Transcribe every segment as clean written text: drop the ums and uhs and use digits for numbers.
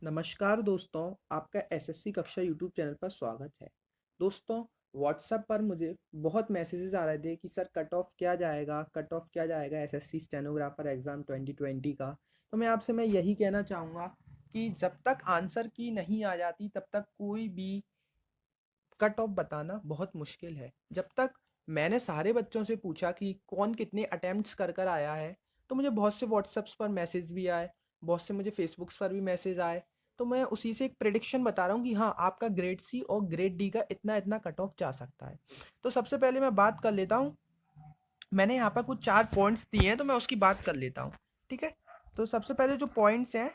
नमस्कार दोस्तों, आपका एसएससी कक्षा यूट्यूब चैनल पर स्वागत है। दोस्तों, व्हाट्सएप पर मुझे बहुत मैसेजेस आ रहे थे कि सर कट ऑफ क्या जाएगा एसएससी स्टेनोग्राफर एग्ज़ाम 2020 का। तो मैं यही कहना चाहूँगा कि जब तक आंसर की नहीं आ जाती तब तक कोई भी कट ऑफ बताना बहुत मुश्किल है। जब तक मैंने सारे बच्चों से पूछा कि कौन कितने अटेम्प्ट्स कर कर आया है, तो मुझे बहुत से व्हाट्सएप्स पर मैसेज भी आए, बहुत से मुझे फेसबुक्स पर भी मैसेज आए। तो मैं उसी से एक प्रिडिक्शन बता रहा हूँ कि हाँ, आपका ग्रेड सी और ग्रेड डी का इतना इतना कट ऑफ जा सकता है। तो सबसे पहले मैं बात कर लेता हूँ, मैंने यहाँ पर कुछ 4 पॉइंट्स दिए हैं तो मैं उसकी बात कर लेता हूँ। ठीक है? तो सबसे पहले जो पॉइंट्स हैं,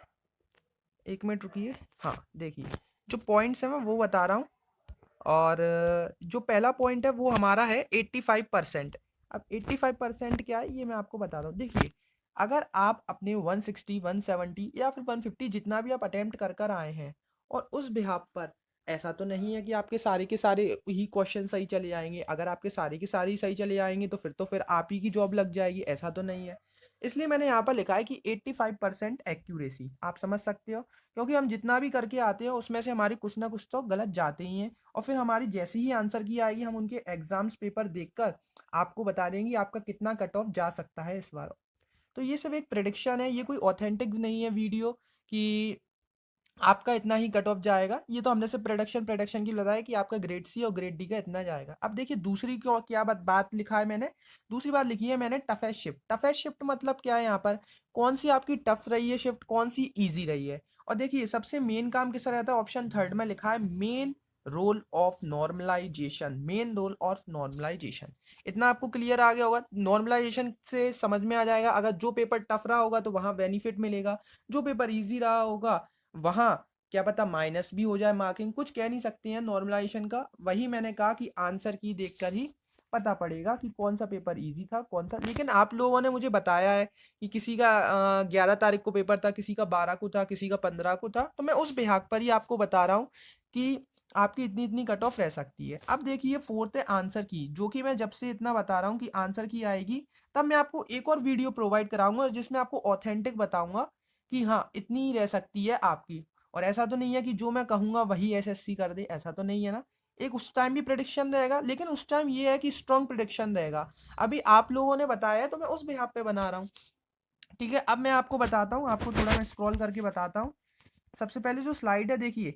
1 मिनट रुकिए। हाँ, देखिए, जो पॉइंट्स हैं मैं वो बता रहा हूँ। और जो पहला पॉइंट है वो हमारा है 85%। अब 85% क्या है ये मैं आपको बताता हूँ। देखिए, अगर आप अपने 160 170 या फिर 150 जितना भी आप अटेम्प्ट कर कर आए हैं और उस बिहाफ पर ऐसा तो नहीं है कि आपके सारे के सारे ही क्वेश्चन सही चले जाएंगे। अगर आपके सारे के सारे ही सही चले जाएंगे तो फिर आप ही की जॉब लग जाएगी, ऐसा तो नहीं है। इसलिए मैंने यहाँ पर लिखा है कि 85% एक्यूरेसी। आप समझ सकते हो, क्योंकि हम जितना भी करके आते हैं उसमें से हमारी कुछ ना कुछ तो गलत जाते ही हैं। और फिर हमारी जैसी ही आंसर की आएगी हम उनके एग्जाम्स पेपर देखकर आपको बता देंगे आपका कितना कट ऑफ जा सकता है इस बार। तो ये सब एक प्रेडिक्शन है, ये कोई ऑथेंटिक नहीं है वीडियो कि आपका इतना ही कट ऑफ जाएगा। ये तो हमने सिर्फ प्रोडक्शन की बताया कि आपका ग्रेड सी और ग्रेड डी का इतना जाएगा। अब देखिए दूसरी क्यों क्या बात लिखा है मैंने। दूसरी बात लिखी है मैंने टफेस्ट शिफ्ट। टफेस्ट शिफ्ट मतलब क्या है, यहाँ पर कौन सी आपकी टफ रही है शिफ्ट, कौन सी ईजी रही है। और देखिए सबसे मेन काम किसका रहता है, ऑप्शन थर्ड में लिखा है main role of normalization. Main role of normalization, इतना आपको क्लियर आ गया होगा। नॉर्मलाइजेशन से समझ में आ जाएगा, अगर जो पेपर टफ रहा होगा तो वहां बेनिफिट मिलेगा, जो पेपर इजी रहा होगा वहां क्या पता माइनस भी हो जाए मार्किंग, कुछ कह नहीं सकते हैं नॉर्मलाइजेशन का। वही मैंने कहा कि आंसर की देखकर ही पता पड़ेगा कि कौन सा पेपर इजी था कौन सा। लेकिन आप लोगों ने मुझे बताया है कि किसी का 11 तारीख को पेपर था, किसी का 12 को था, किसी का 15 को था। तो मैं उस बिहाक पर ही आपको बता रहा हूँ कि आपकी इतनी इतनी कट ऑफ रह सकती है। अब देखिए फोर्थ है आंसर की, जो कि मैं जब से इतना बता रहा हूँ कि आंसर की आएगी, तब मैं आपको एक और वीडियो प्रोवाइड कराऊंगा जिसमें आपको ऑथेंटिक बताऊंगा कि हाँ इतनी ही रह सकती है आपकी। और ऐसा तो नहीं है कि जो मैं कहूंगा वही एसएससी कर दे, ऐसा तो नहीं है ना। एक उस टाइम भी प्रिडिक्शन रहेगा, लेकिन उस टाइम ये है कि स्ट्रॉन्ग प्रिडिक्शन रहेगा। अभी आप लोगों ने बताया है तो मैं उस बिहाफ पे बना रहा हूँ। ठीक है, अब मैं आपको बताता हूँ, आपको थोड़ा मैं स्क्रॉल करके बताता हूँ। सबसे पहले जो स्लाइड है देखिए,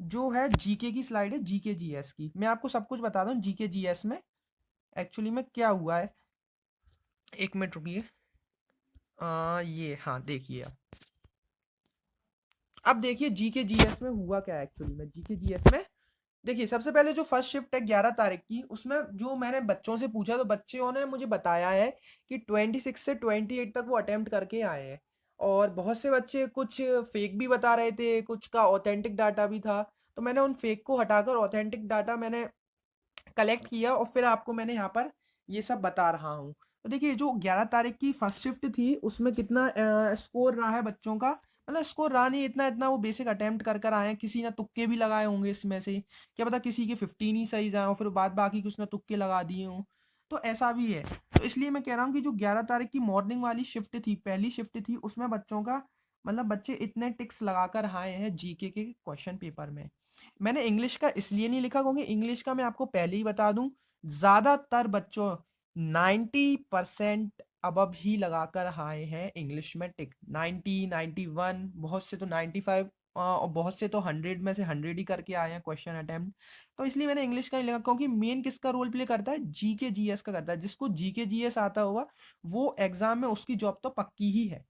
जो है जीके की स्लाइड है, जीके जीएस की। मैं आपको सब कुछ बताता हूँ जीके जीएस में एक्चुअली में क्या हुआ है। 1 मिनट रुकिए। ये हाँ देखिए, अब देखिए जीके जीएस में हुआ क्या है एक्चुअली में। जीके जीएस में देखिए सबसे पहले जो फर्स्ट शिफ्ट है 11 तारीख की, उसमें जो मैंने बच्चों से पूछा तो बच्चों ने मुझे बताया है कि 26 से 28 तक वो अटेम्प्ट करके आए हैं। और बहुत से बच्चे कुछ फेक भी बता रहे थे, कुछ का ऑथेंटिक डाटा भी था। तो मैंने उन फेक को हटाकर ऑथेंटिक डाटा मैंने कलेक्ट किया और फिर आपको मैंने यहाँ पर ये सब बता रहा हूँ। तो देखिए जो 11 तारीख की फर्स्ट शिफ्ट थी उसमें कितना स्कोर रहा है बच्चों का, मतलब स्कोर रहा नहीं, इतना इतना वो बेसिक अटेम्प्ट कर कर आए हैं। किसी ने तुक्के भी लगाए होंगे इसमें से, क्या पता किसी के 15 ही सही जाए और फिर बाद बाकी कुछ ने तुक्के लगा दिए हों। तो ऐसा भी है। तो इसलिए मैं कह रहा हूँ कि जो 11 तारीख की मॉर्निंग वाली शिफ्ट थी, पहली शिफ्ट थी, उसमें बच्चों का मतलब बच्चे इतने टिक्स लगाकर आए हैं जीके के क्वेश्चन पेपर में। मैंने इंग्लिश का इसलिए नहीं लिखा क्योंकि इंग्लिश का मैं आपको पहले ही बता दूं, ज्यादातर बच्चों 90% अबव ही लगाकर आए हैं इंग्लिश में टिक। 90 91, बहुत से तो 95, और बहुत से तो 100 में से 100 ही करके आए हैं क्वेश्चन अटेम्प्ट। तो इसलिए मैंने इंग्लिश का नहीं लिखा, क्योंकि मेन किसका रोल प्ले करता है, जीके जीएस का करता है। जिसको जीके जीएस आता होगा वो एग्जाम में उसकी जॉब तो पक्की ही है,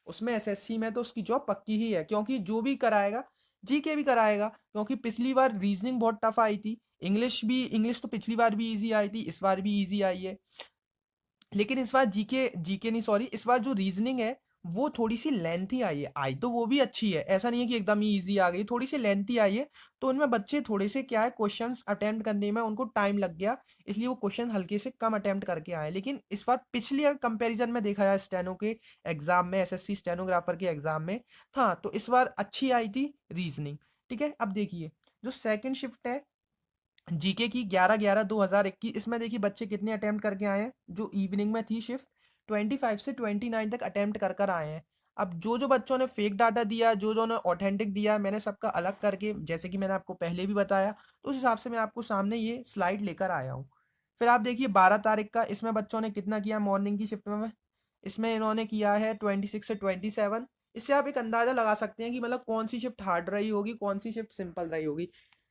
उसमें एसएससी में तो उसकी जॉब पक्की ही है, क्योंकि जो भी कराएगा जीके भी कराएगा। क्योंकि पिछली बार रीजनिंग बहुत टफ आई थी, इंग्लिश तो पिछली बार भी इजी आई थी, इस बार भी इजी आई है। लेकिन इस बार जीके जीके नहीं सॉरी, इस बार जो रीजनिंग है वो थोड़ी सी लेंथी आई है। आई तो वो भी अच्छी है, ऐसा नहीं है कि एकदम ही इजी आ गई, थोड़ी सी लेंथी आई है। तो उनमें बच्चे थोड़े से क्या है क्वेश्चंस अटेम्प्ट करने में उनको टाइम लग गया, इसलिए वो क्वेश्चन हल्के से कम अटेम्प्ट करके आए। लेकिन इस बार पिछली अगर कंपैरिजन में देखा जाए स्टेनो के एग्जाम में, एसएससी स्टेनोग्राफर के एग्जाम में, हाँ तो इस बार अच्छी आई थी रीजनिंग। ठीक है, अब देखिए जो सेकंड शिफ्ट है जीके की 11/11/2021, इसमें देखिए बच्चे कितने अटेम्प्ट करके आए हैं। जो इवनिंग में थी शिफ्ट 25 से 29 तक अटेम्प्ट कर कर आए हैं। अब जो जो बच्चों ने फेक डाटा दिया, जो जो ने ऑथेंटिक दिया, मैंने सबका अलग करके, जैसे कि मैंने आपको पहले भी बताया, तो उस हिसाब से मैं आपको सामने ये स्लाइड लेकर आया हूँ। फिर आप देखिए 12 तारीख का, इसमें बच्चों ने कितना किया मॉर्निंग की शिफ्ट में, इसमें इन्होंने किया है 26 से 27। इससे आप एक अंदाजा लगा सकते हैं कि मतलब कौन सी शिफ्ट हार्ड रही होगी, कौन सी शिफ्ट सिंपल रही होगी।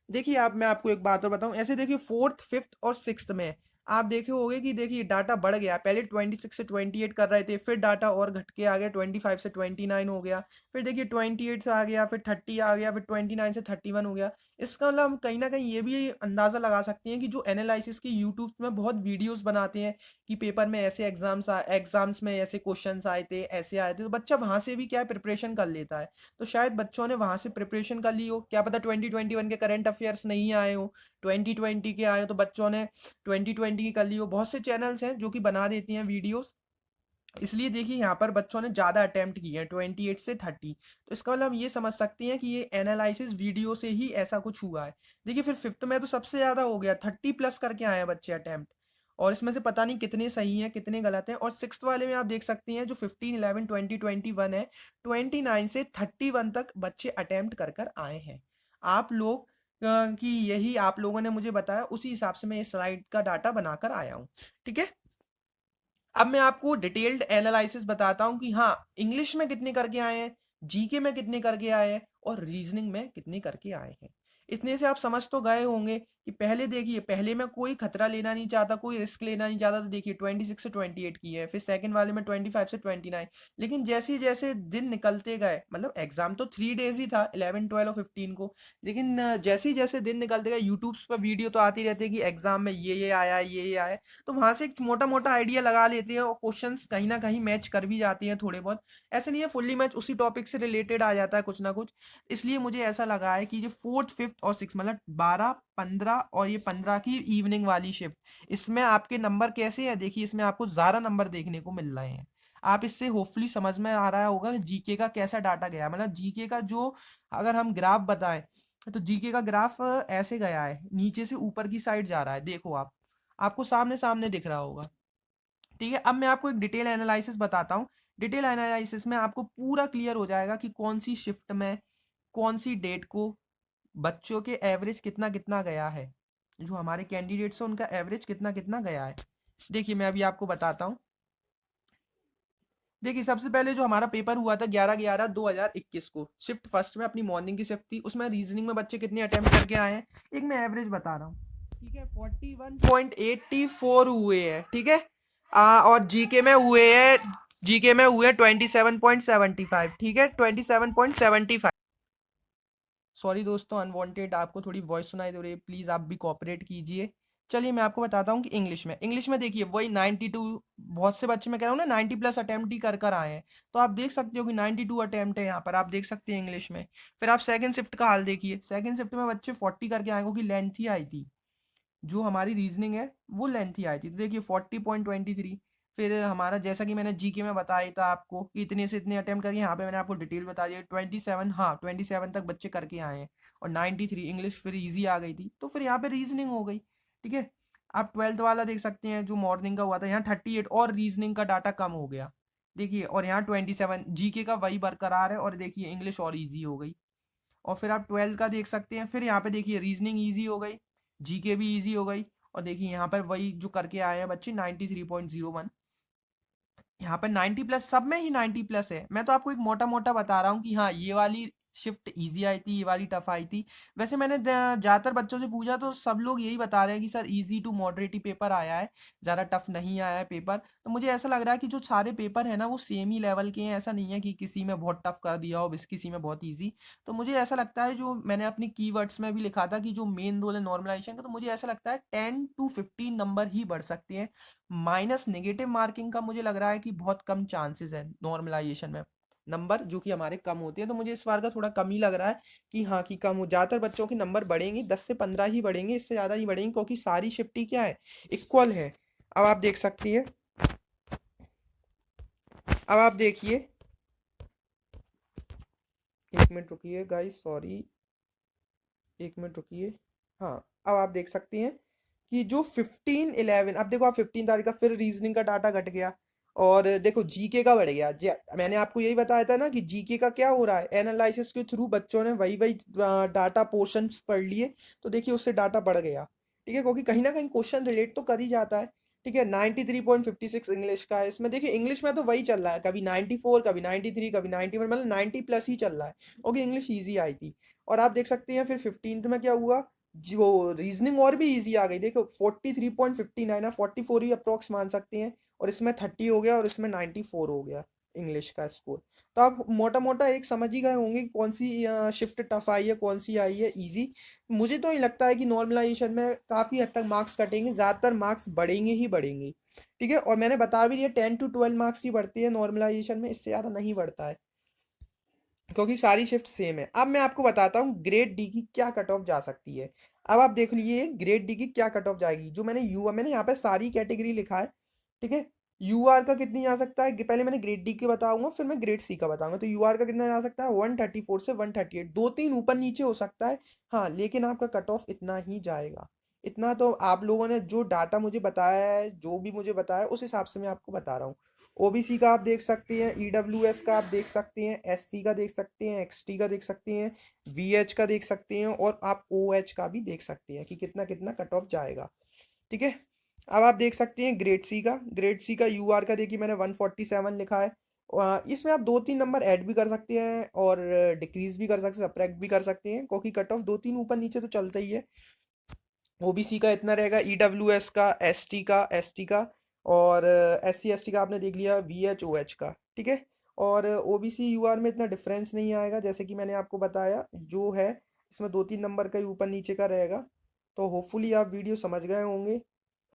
देखिए आप, मैं आपको एक बात और बताऊं, ऐसे देखिए फोर्थ, फिफ्थ और सिक्स्थ में आप देखे होंगे कि देखिए डाटा बढ़ गया। पहले 26 से 28 कर रहे थे, फिर डाटा और घट के आ गया, 25 से 29 हो गया, फिर देखिए 28 से आ गया, फिर 30 आ गया, फिर 29 से 31 हो गया। इसका मतलब हम कहीं ना कहीं ये भी अंदाजा लगा सकते हैं कि जो एनालिसिस के यूट्यूब में बहुत वीडियोस बनाते हैं कि पेपर में ऐसे एग्जाम्स में ऐसे क्वेश्चंस आए थे, ऐसे आए थे, तो बच्चा वहां से भी क्या प्रिपरेशन कर लेता है। तो शायद बच्चों ने वहां से प्रिपरेशन कर ली हो, क्या पता 2021 के करंट अफेयर्स नहीं आए हो, 2020 के आए हो, तो बच्चों ने 2020 की कर ली हो। बहुत से चैनल्स हैं जो कि बना देती हैं वीडियोस, इसलिए देखिए यहाँ पर बच्चों ने ज़्यादा अटेम्प्ट किए हैं 28 से 30। तो इसका मतलब हम ये समझ सकते हैं कि ये एनालिसिस वीडियो से ही ऐसा कुछ हुआ है। देखिए फिर फिफ्थ में तो सबसे ज़्यादा हो गया, 30+ करके आए हैं बच्चे अटेम्प्ट, और इसमें से पता नहीं कितने सही हैं कितने गलत हैं। और सिक्स्थ वाले में आप देख सकते हैं जो 15, 11, 20, 21 है, 29 से 31 तक बच्चे अटेम्प्ट कर कर आए हैं। आप लोग कि यही आप लोगों ने मुझे बताया, उसी हिसाब से मैं इस स्लाइड का डाटा बनाकर आया हूँ। ठीक है, अब मैं आपको डिटेल्ड एनालिसिस बताता हूँ कि हाँ इंग्लिश में कितने करके आए हैं, जीके में कितने करके आए हैं, और रीजनिंग में कितने करके आए हैं। इतने से आप समझ तो गए होंगे कि पहले देखिए, पहले में कोई खतरा लेना नहीं चाहता, कोई रिस्क लेना नहीं चाहता, तो देखिए 26 से 28 की है, फिर सेकंड वाले में 25 से 29। लेकिन जैसे जैसे दिन निकलते गए, मतलब एग्जाम तो 3 डेज ही था, 11, 12 और 15 को, लेकिन जैसे ही जैसे दिन निकलते गए यूट्यूब पर वीडियो तो आती रहती है कि एग्जाम में ये आया, ये आया, तो वहां से एक मोटा मोटा आइडिया लगा लेते हैं, और क्वेश्चंस कहीं ना कहीं मैच कर भी जाती हैं थोड़े बहुत। ऐसे नहीं है फुल्ली मैच, उसी टॉपिक से रिलेटेड आ जाता है कुछ ना कुछ। इसलिए मुझे ऐसा लगा है कि ये फोर्थ, फिफ्थ और सिक्स, मतलब 12, 15 और ये 15 की इवनिंग वाली शिफ्ट, इसमें आपके नंबर कैसे हैं देखिए, इसमें आपको ज़्यादा नंबर देखने को मिल रहे हैं। आप इससे होपफुली समझ में आ रहा होगा जीके का कैसा डाटा गया, मतलब जीके का जो, अगर हम ग्राफ बताएं, तो जीके का ग्राफ ऐसे गया है, नीचे से ऊपर की साइड जा रहा है, देखो आप, आपको सामने सामने दिख रहा होगा। ठीक है, अब मैं आपको एक डिटेल एनालिसिस बताता हूँ। डिटेल एनालिसिस में आपको पूरा क्लियर हो जाएगा कि कौन सी शिफ्ट में कौन सी डेट को बच्चों के एवरेज कितना कितना गया है, जो हमारे कैंडिडेट्स हैं उनका एवरेज कितना कितना गया है। देखिए मैं अभी आपको बताता हूँ। देखिए सबसे पहले जो हमारा पेपर हुआ था 11/11/2021 को, शिफ्ट फर्स्ट में अपनी मॉर्निंग की शिफ्ट थी, उसमें रीजनिंग में बच्चे कितने अटेम्प्ट करके आए हैं, एक मैं एवरेज बता रहा हूँ। ठीक है, 41.84 हुए हैं। ठीक है, और जीके में हुए 27.75। ठीक है, 27.75। सॉरी दोस्तों, अनवांटेड आपको थोड़ी वॉइस सुनाई दे रही है, प्लीज़ आप भी कोऑपरेट कीजिए। चलिए मैं आपको बताता हूँ कि इंग्लिश में देखिए वही 92, बहुत से बच्चे मैं कह रहा हूँ ना 90+ अटेम्प्ट ही कर कर आए हैं, तो आप देख सकते हो कि 92 अटेम्प्ट है यहाँ पर, आप देख सकते हैं इंग्लिश में। फिर आप सेकंड शिफ्ट का हाल देखिए, सेकंड शिफ्ट में बच्चे 40 करके आए, क्योंकि लेंथ ही आई थी, जो हमारी रीजनिंग है वो लेंथ ही आई थी, तो देखिए 40.23। फिर हमारा जैसा कि मैंने जीके में बताया था आपको कि इतने से इतने अटेम्प्ट करके, यहाँ पे मैंने आपको डिटेल बता दिया 27, हाँ 27 तक बच्चे करके आए हैं, और 93 इंग्लिश फिर इजी आ गई थी, तो फिर यहाँ पे रीजनिंग हो गई। ठीक है, आप ट्वेल्थ वाला देख सकते हैं जो मॉर्निंग का हुआ था, यहाँ 38 और रीजनिंग का डाटा कम हो गया। देखिए, और यहाँ 27 जीके का वही बरकरार है, और देखिए इंग्लिश और ईजी हो गई। और फिर आप ट्वेल्थ का देख सकते हैं, फिर यहाँ पे देखिए रीजनिंग ईजी हो गई, जीके भी ईजी हो गई, और देखिए यहाँ पर वही जो करके आए हैं बच्चे 93.01। यहाँ पर 90+, सब में ही 90+ है। मैं तो आपको एक मोटा मोटा बता रहा हूँ कि हाँ ये वाली शिफ्ट इजी आई थी, ये वाली टफ आई थी। वैसे मैंने ज़्यादातर बच्चों से पूछा तो सब लोग यही बता रहे हैं कि सर इजी टू मॉडरेट ही पेपर आया है, ज़्यादा टफ नहीं आया है पेपर। तो मुझे ऐसा लग रहा है कि जो सारे पेपर है ना वो सेम ही लेवल के हैं, ऐसा नहीं है कि किसी में बहुत टफ कर दिया हो, किसी में बहुत ईजी। तो मुझे ऐसा लगता है, जो मैंने अपनी कीवर्ड्स में भी लिखा था कि जो मेन रोल है नॉर्मलाइजेशन का, तो मुझे ऐसा लगता है 10 to 15 नंबर ही बढ़ सकते हैं। माइनस नेगेटिव मार्किंग का मुझे लग रहा है कि बहुत कम चांसेस है नॉर्मलाइजेशन में, नंबर जो कि हमारे कम होते हैं, तो मुझे इस बार का थोड़ा कम ही लग रहा है कि हाँ कि कम हो। ज़्यादातर बच्चों के नंबर बढ़ेंगे, 10 से 15 ही बढ़ेंगे, इससे ज़्यादा ही बढ़ेंगे, क्योंकि सारी शिफ्टी क्या है, इक्वल है। अब आप देख सकती है, अब आप देखिए, एक मिनट रुकिए गाइस, सॉरी, एक मिनट रुकिए। हाँ, अब आप देख सकती हैं कि जो 15, 11, अब देखो आप 15 तारीख का फिर रीजनिंग का डाटा घट गया, और देखो जीके का बढ़ गया। मैंने आपको यही बताया था ना कि जीके का क्या हो रहा है, एनालिसिस के थ्रू बच्चों ने वही वही डाटा पोर्शंस पढ़ लिए, तो देखिए उससे डाटा बढ़ गया। ठीक है, क्योंकि कहीं ना कहीं क्वेश्चन रिलेट तो कर ही जाता है। ठीक है, 93.56 इंग्लिश का है, इसमें देखिए इंग्लिश में तो वही चल रहा है, कभी 94, कभी 93, कभी 91, मतलब 90 प्लस ही चल रहा है, क्योंकि इंग्लिश ईजी आई थी। और आप देख सकते हैं फिर 15th में क्या हुआ, जो रीजनिंग और भी इजी आ गई। देखो 43.59 है, 44 ही अप्रोक्स मान सकते हैं, और इसमें 30 हो गया और इसमें 94 हो गया इंग्लिश का स्कोर। तो आप मोटा मोटा एक समझ ही गए होंगे कि कौन सी शिफ्ट टफ आई है, कौन सी आई है इजी। मुझे तो ये लगता है कि नॉर्मलाइजेशन में काफ़ी हद तक मार्क्स कटेंगे, ज़्यादातर मार्क्स बढ़ेंगे ही बढ़ेंगे। ठीक है, और मैंने बता भी दिया 10 to 12 मार्क्स ही बढ़ते हैं नॉर्मलाइजेशन में, इससे ज़्यादा नहीं बढ़ता है, क्योंकि सारी शिफ्ट सेम है। अब मैं आपको बताता हूँ ग्रेड डी की क्या कट ऑफ जा सकती है। अब आप देख लीजिए ग्रेड डी की क्या कट ऑफ जाएगी। जो मैंने यहाँ पे सारी कैटेगरी लिखा है। ठीक है, यूआर का कितनी जा सकता है, पहले मैंने ग्रेड डी के बताऊंगा, फिर मैं ग्रेड सी का बताऊंगा। तो यूआर का कितना जा सकता है, 134 से 138, दो तीन ऊपर नीचे हो सकता है। हाँ, लेकिन आपका कट ऑफ इतना ही जाएगा। इतना तो आप लोगों ने जो डाटा मुझे बताया है, जो भी मुझे बताया, उस हिसाब से मैं आपको बता रहा हूँ। ओबीसी का आप देख सकते हैं, ईडब्ल्यूएस का आप देख सकते हैं, एससी का देख सकते हैं, एक्सटी का देख सकते हैं, वीएच का देख सकते हैं, और आप ओएच का भी देख सकते हैं कि कितना कितना कट ऑफ जाएगा। ठीक है, अब आप देख सकते हैं ग्रेड सी का यूआर का देखिए मैंने 147 लिखा है। इसमें आप दो तीन नंबर ऐड भी कर सकते हैं और डिक्रीज भी कर सकते हैं, सब्ट्रैक्ट भी कर सकते हैं, क्योंकि कट ऑफ दो तीन ऊपर नीचे तो चलता ही है। ओबीसी का इतना रहेगा, ईडब्ल्यूएस का, एसटी का और एससी एसटी का आपने देख लिया, वीएच ओएच का। ठीक है, और ओबीसी यूआर में इतना डिफरेंस नहीं आएगा, जैसे कि मैंने आपको बताया जो है, इसमें दो तीन नंबर का ही ऊपर नीचे का रहेगा। तो होपफुली आप वीडियो समझ गए होंगे।